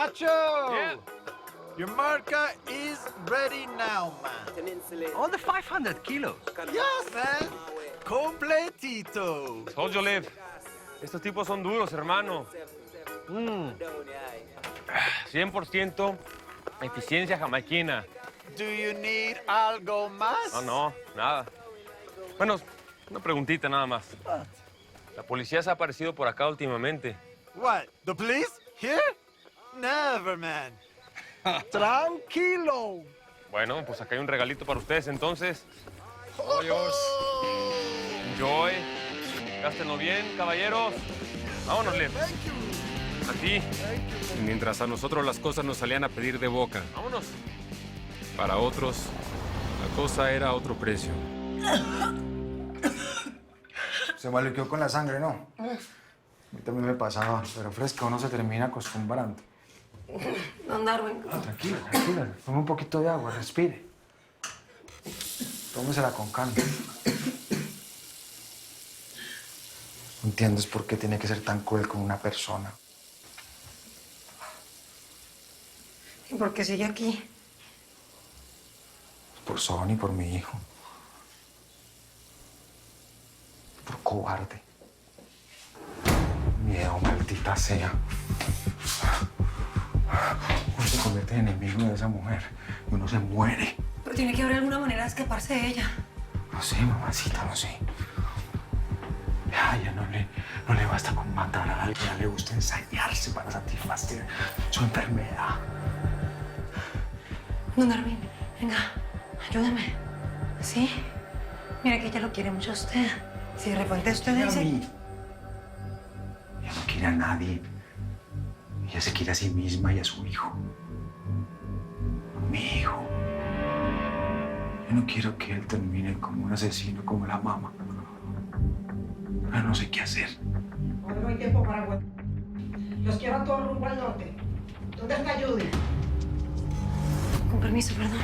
Nacho! Yeah. Your marca is ready now, man. All the 500 kilos. Yes, man. Completito. Told you, Liv. Estos tipos son duros, hermano. 100% eficiencia jamaiquina. Do you need algo más? No, nada. Bueno, una preguntita nada más. La policía se ha aparecido por acá últimamente. What? The police? Here? Never, man. Tranquilo. Bueno, pues acá hay un regalito para ustedes, entonces. Enjoy. Gástenlo bien, caballeros. Vámonos, Liv. A ti. Y mientras a nosotros las cosas nos salían a pedir de boca, Vámonos. para otros, la cosa era a otro precio. Se malequeó con la sangre, ¿no? A mí también me pasaba, pero fresca uno se termina acostumbrando. Don Darwin. Tranquila, tranquila. Tome un poquito de agua, respire. Tómesela con calma. No entiendes por qué tiene que ser tan cruel con una persona. ¿Y por qué sigue aquí? Por Sonny, por mi hijo. Por cobarde. Miedo, maldita sea. Uno se convierte en enemigo de esa mujer y uno se muere. Pero tiene que haber alguna manera de escaparse de ella. No sé, mamacita, no sé. A ella no le basta con matar a alguien, a ella le gusta ensañarse para satisfacer su enfermedad. Don Darwin, venga, ayúdeme. ¿Sí? Mira que ella lo quiere mucho a usted. Si de repente usted Y a dice... mí. Ella no quiere a nadie. Ella se quiere a sí misma y a su hijo. Mi hijo. Yo no quiero que él termine como un asesino, como la mamá. Pero no sé qué hacer. Ahora no hay tiempo para huevos. Los quiero a todos rumbo al norte. ¿Dónde está Judy? Con permiso, perdón.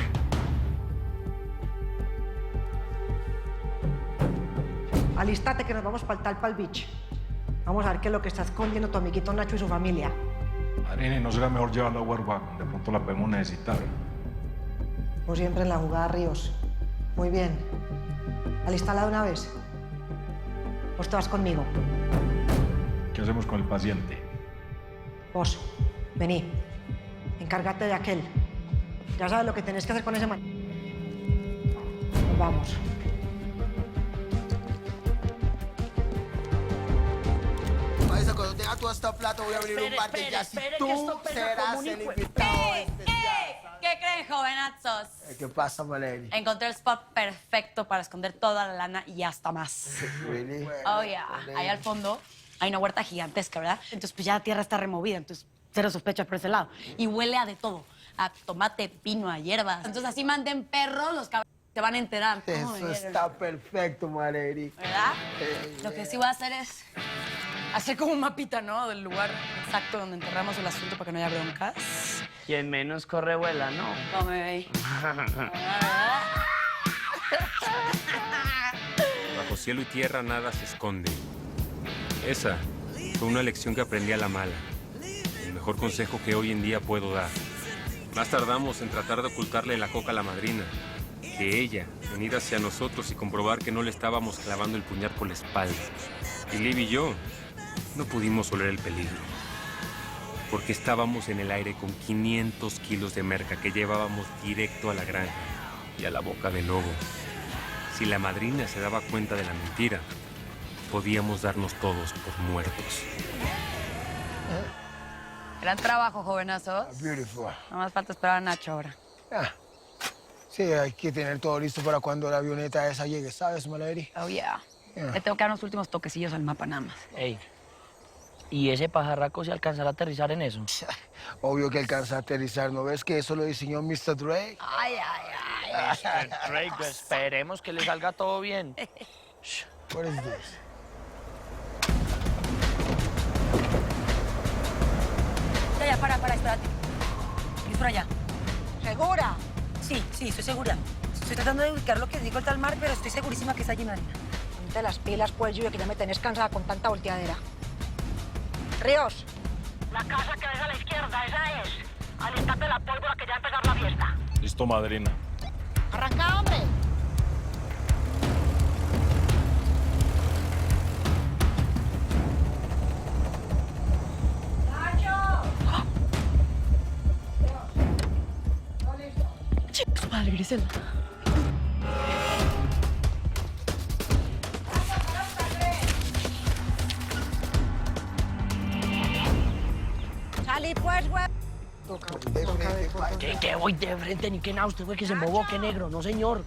Alístate que nos vamos para el Talpal Beach. Vamos a ver qué es lo que está escondiendo tu amiguito Nacho y su familia. Marine, ¿no será mejor llevarla a Warback? De pronto la podemos necesitar. Como siempre en la jugada Ríos. Muy bien. Alístala de una vez. Vos te vas conmigo. ¿Qué hacemos con el paciente? Vos, vení. Encárgate de aquel. Ya sabes lo que tenés que hacer con ese man. Nos vamos. Parece cuando tenga todo esta plata voy a abrir un bar de jazz y tú serás el invitado especial. ¿Qué creen, jovenazos? ¿Qué pasa, Valeri? Encontré el spot perfecto para esconder toda la lana y hasta más. Really? Oh, yeah. Ahí al fondo hay una huerta gigantesca, ¿verdad? Entonces, pues ya la tierra está removida, entonces cero sospechas por ese lado. Y huele a de todo. A tomate, pino, a hierbas. Entonces, así manden perros, los cabrones se van a enterar. ¿Cómo me Eso vieron? está perfecto, Valeri. ¿Verdad? Lo que sí voy a hacer es hacer como un mapita, ¿no? Del lugar exacto donde enterramos el asunto para que no haya broncas. Quien menos corre vuela, ¿no? ¿Cómo me ve? Bajo cielo y tierra nada se esconde. Esa fue una lección que aprendí a la mala. El mejor consejo que hoy en día puedo dar. Más tardamos en tratar de ocultarle la coca a la madrina que ella venir hacia nosotros y comprobar que no le estábamos clavando el puñal por la espalda. Y Liv y yo no pudimos oler el peligro, porque estábamos en el aire con 500 kilos de merca que llevábamos directo a la granja y a la boca del lobo. Si la madrina se daba cuenta de la mentira, podíamos darnos todos por muertos. Gran trabajo, jovenazos. Beautiful. No más falta esperar a Nacho ahora. Ah. Sí, hay que tener todo listo para cuando la avioneta esa llegue, ¿sabes, Valeri? Oh, yeah. Yeah. Le tengo que dar unos últimos toquecillos al mapa nada más. Ey, ¿y ese pajarraco se alcanzará a aterrizar en eso? Obvio que alcanza a aterrizar. ¿No ves que eso lo diseñó Mr. Drake? Ay, ay, ay. Drake, esperemos que le salga todo bien. What is this? Ya, para, espérate. Es por allá. ¿Segura? Sí, estoy segura. Estoy tratando de ubicar lo que digo el tal mar, pero estoy segurísima que está allí, Marina. Ponte las pilas, pues, Lluvia, que ya me tenés cansada con tanta volteadera. Ríos, La casa que ves a la izquierda, esa es. Alistate la pólvora que ya va a empezar la fiesta. Listo, madrina. Arranca, hombre. Chicos, madre, Grisel. Salí pues, güey. ¿Qué voy de frente ni qué nada? Usted fue que se embobó, qué negro. No, señor.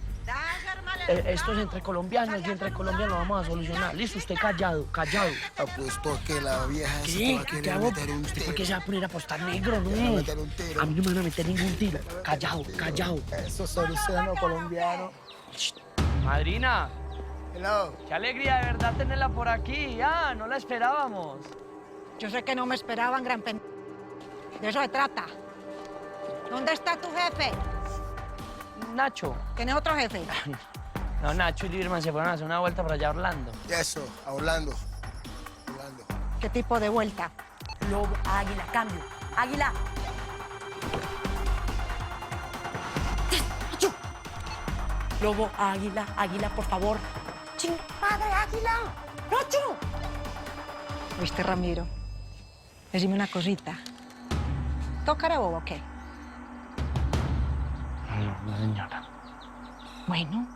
Esto es entre colombianos y entre colombianos lo vamos a solucionar. Listo, usted callado, callado. Apuesto a que la vieja esa te ¿Qué? va a ¿Qué querer hago? meter un ¿Usted tiro. por qué se va a poner a apostar negro? No. Te va a meter un tiro. A mí no me van a meter ningún tiro. Callado, callado. Eso soluciona colombiano. Madrina, Hello. qué alegría de verdad tenerla por aquí. Ah, no la esperábamos. Yo sé que no me esperaban, gran pen... De eso se trata. ¿Dónde está tu jefe? Nacho. ¿Tienes otro jefe? No, Nacho y Lieberman se fueron a hacer una vuelta para allá a Orlando. Eso, a Orlando. Orlando. ¿Qué tipo de vuelta? Lobo, águila, cambio. Águila. ¡Nacho! Lobo, águila, águila, por favor. ¡Ching, padre, águila! ¡Nacho! ¿Viste, Ramiro? Decime una cosita. ¿Tocaré bobo o qué? No, señora. Bueno,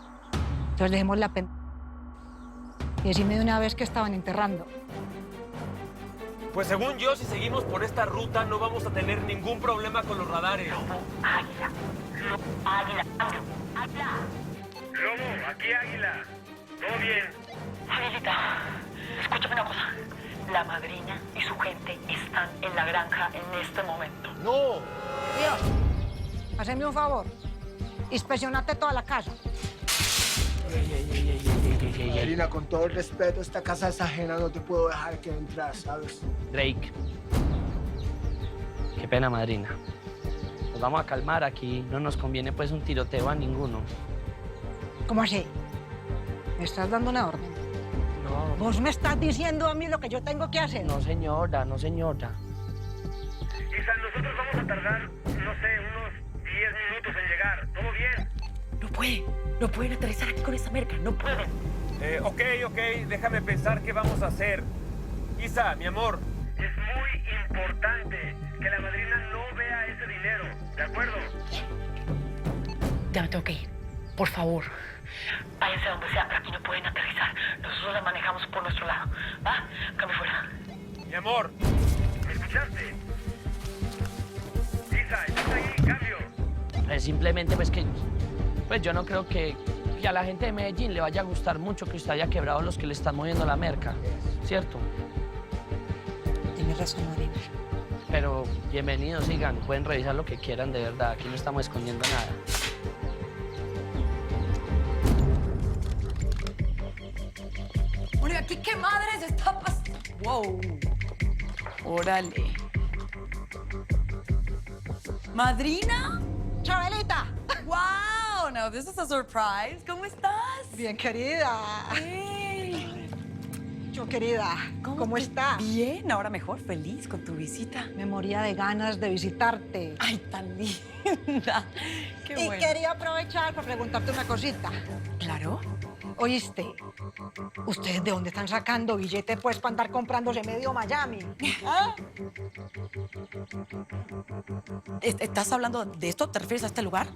entonces dejemos la pen... Y decime de una vez que estaban enterrando. Pues según yo, si seguimos por esta ruta, no vamos a tener ningún problema con los radares. Águila, cambio. Águila. Lobo, aquí Águila. ¿Todo bien? Aguilita, escúchame una cosa. La madrina y su gente están en la granja en este momento. No. Dios, haceme un favor. Inspeccionate toda la casa. Marina, con todo el respeto, esta casa es ajena, no te puedo dejar que entras, ¿sabes? Drake. Qué pena, madrina. Nos vamos a calmar aquí. No nos conviene pues un tiroteo a ninguno. ¿Cómo así? ¿Me estás dando una orden? No, ¿Vos me estás diciendo a mí lo que yo tengo que hacer? no señora, no señora. Isa, nosotros vamos a tardar, no sé, unos 10 minutos en llegar. ¿Todo bien? No pueden aterrizar aquí con esa merca, no pueden. Ok, déjame pensar qué vamos a hacer. Isa, mi amor. Es muy importante que la madrina no vea ese dinero, ¿de acuerdo? Ya me tengo que ir. Por favor. Váyanse a donde sea, pero aquí no pueden aterrizar. Nosotros la manejamos por nuestro lado. ¿Va? Cambio fuera. Mi amor. ¿Me escuchaste? Isa, ¿estás ahí? Cambio. Simplemente pues que... Pues yo no creo que a la gente de Medellín le vaya a gustar mucho que usted haya quebrado los que le están moviendo la merca. ¿Cierto? Tienes razón, Marina. Pero bienvenidos, sigan. Pueden revisar lo que quieran, de verdad. Aquí no estamos escondiendo nada. Oye, ¿aquí qué madres está pasando? Wow. Órale. ¿Madrina? ¡Chabelita! Wow, now this is a surprise. ¿Cómo estás? Bien, querida. Hey. Yo, querida, ¿cómo estás? Bien, ahora mejor, feliz con tu visita. Me moría de ganas de visitarte. Ay, tan linda. Qué Y bueno. quería aprovechar para preguntarte una cosita. Claro. ¿Oíste? ¿Ustedes de dónde están sacando billete, pues, para andar comprándose medio Miami? ¿Ah? ¿Estás hablando de esto? ¿Te refieres a este lugar?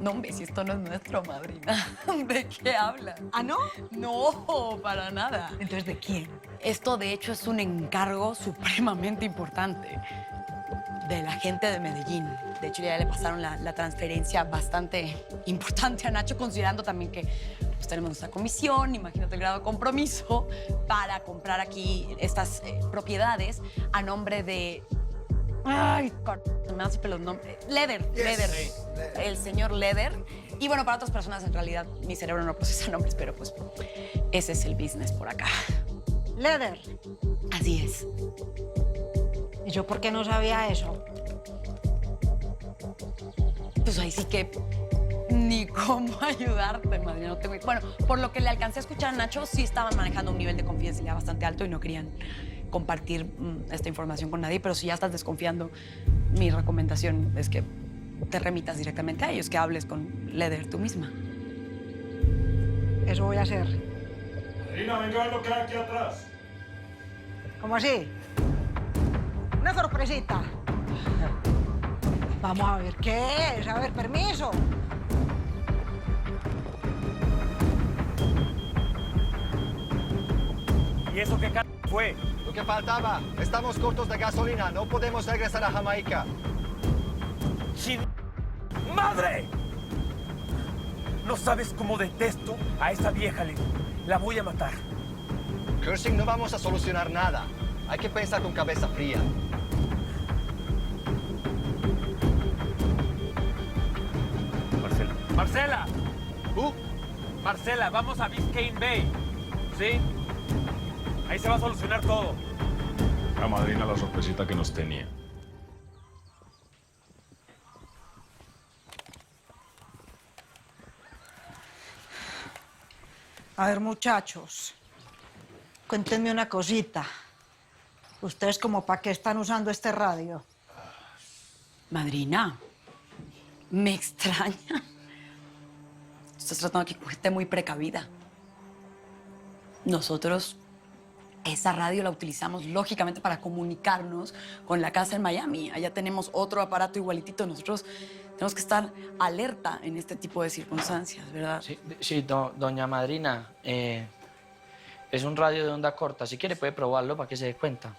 No, hombre, si esto no es nuestro, madrina. ¿De qué hablas? ¿Ah, no? No, para nada. Entonces, ¿de quién? Esto, de hecho, es un encargo supremamente importante de la gente de Medellín. De hecho, ya le pasaron la transferencia bastante importante a Nacho, considerando también que pues, tenemos nuestra comisión, imagínate el grado de compromiso, para comprar aquí estas propiedades a nombre de... Ay, me dan siempre los nombres. Leder. El señor Leder. Y bueno, para otras personas, en realidad, mi cerebro no procesa nombres, pero pues ese es el business por acá. Leder. Así es. ¿Y yo por qué no sabía eso? Pues ahí sí que ni cómo ayudarte, madre. No tengo... Bueno, por lo que le alcancé a escuchar a Nacho, sí estaban manejando un nivel de confidencialidad bastante alto y no querían compartir esta información con nadie, pero si ya estás desconfiando, mi recomendación es que te remitas directamente a ellos, que hables con Leder tú misma. Eso voy a hacer. Madrina, venga a ver lo que hay aquí atrás. ¿Cómo así? Una sorpresita. Vamos a ver qué es. A ver, permiso. ¿Y eso qué fue? Lo que faltaba. Estamos cortos de gasolina. No podemos regresar a Jamaica. ¡Chin! ¡Madre! No sabes cómo detesto a esa vieja, Liz. La voy a matar. Cursing, no vamos a solucionar nada. Hay que pensar con cabeza fría. Marcela. ¡Marcela! Marcela, vamos a Biscayne Bay. ¿Sí? Ahí se va a solucionar todo. La madrina la sorpresita que nos tenía. A ver, muchachos, cuéntenme una cosita. ¿Ustedes como para qué están usando este radio? Madrina, me extraña. Estás tratando aquí con gente muy precavida. Nosotros esa radio la utilizamos lógicamente para comunicarnos con la casa en Miami. Allá tenemos otro aparato igualitito. Nosotros tenemos que estar alerta en este tipo de circunstancias, ¿verdad? Sí, doña madrina, es un radio de onda corta. Si quiere puede probarlo para que se dé cuenta.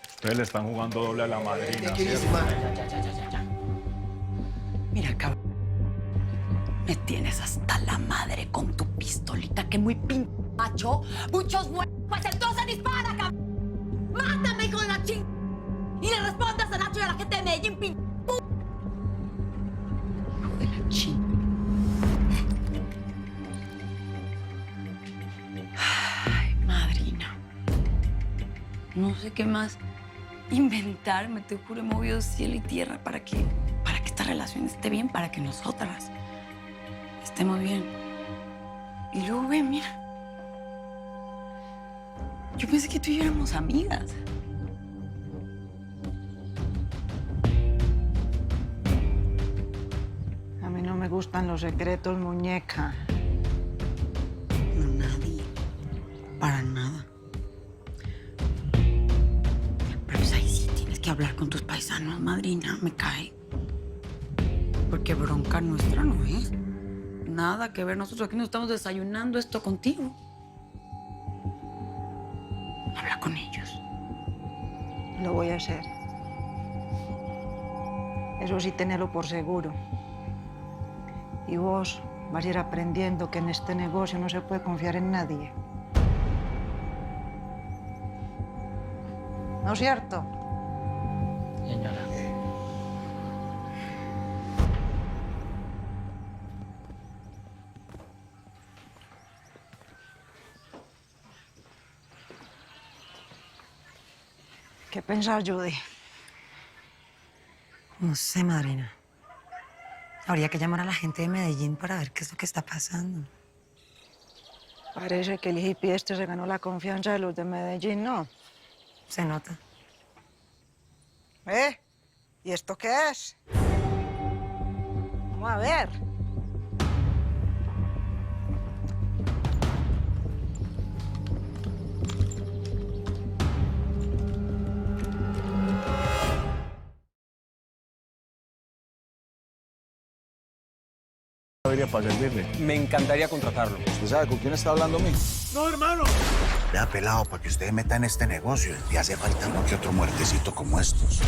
Ustedes le están jugando doble a la madrina. Ya. Mira, cabrón. Me tienes hasta la madre con tu pistolita, que muy pinchacho. Muchos muertos. Pues entonces dispara, cabrón. Mátame con la ching. Y le respondas a Nacho y a la gente de Medellín, pin. Hijo de la ching. Ay, madrina. No sé qué más inventarme. Te juro, he movido cielo y tierra para que esta relación esté bien, para que nosotras estemos bien. Y luego ve, mira. Yo pensé que tú y yo éramos amigas. A mí no me gustan los secretos, muñeca. No, nadie. Para nada. Pero pues ahí sí tienes que hablar con tus paisanos, madrina. Me cae. Porque bronca nuestra no es. Nada que ver. Nosotros aquí nos estamos desayunando esto contigo. Habla con ellos. Lo voy a hacer. Eso sí, tenelo por seguro. Y vos vas a ir aprendiendo que en este negocio no se puede confiar en nadie. ¿No es cierto? Señora. ¿Qué pensás, Judy? No sé, madrina. Habría que llamar a la gente de Medellín para ver qué es lo que está pasando. Parece que el hippie este se ganó la confianza de los de Medellín, ¿no? Se nota. ¿Y esto qué es? Vamos a ver. Para servirle. Me encantaría contratarlo. ¿Usted sabe con quién está hablando, mijo? Vea, pelado, para que usted meta en este negocio, le hace falta uno que otro muertecito como estos.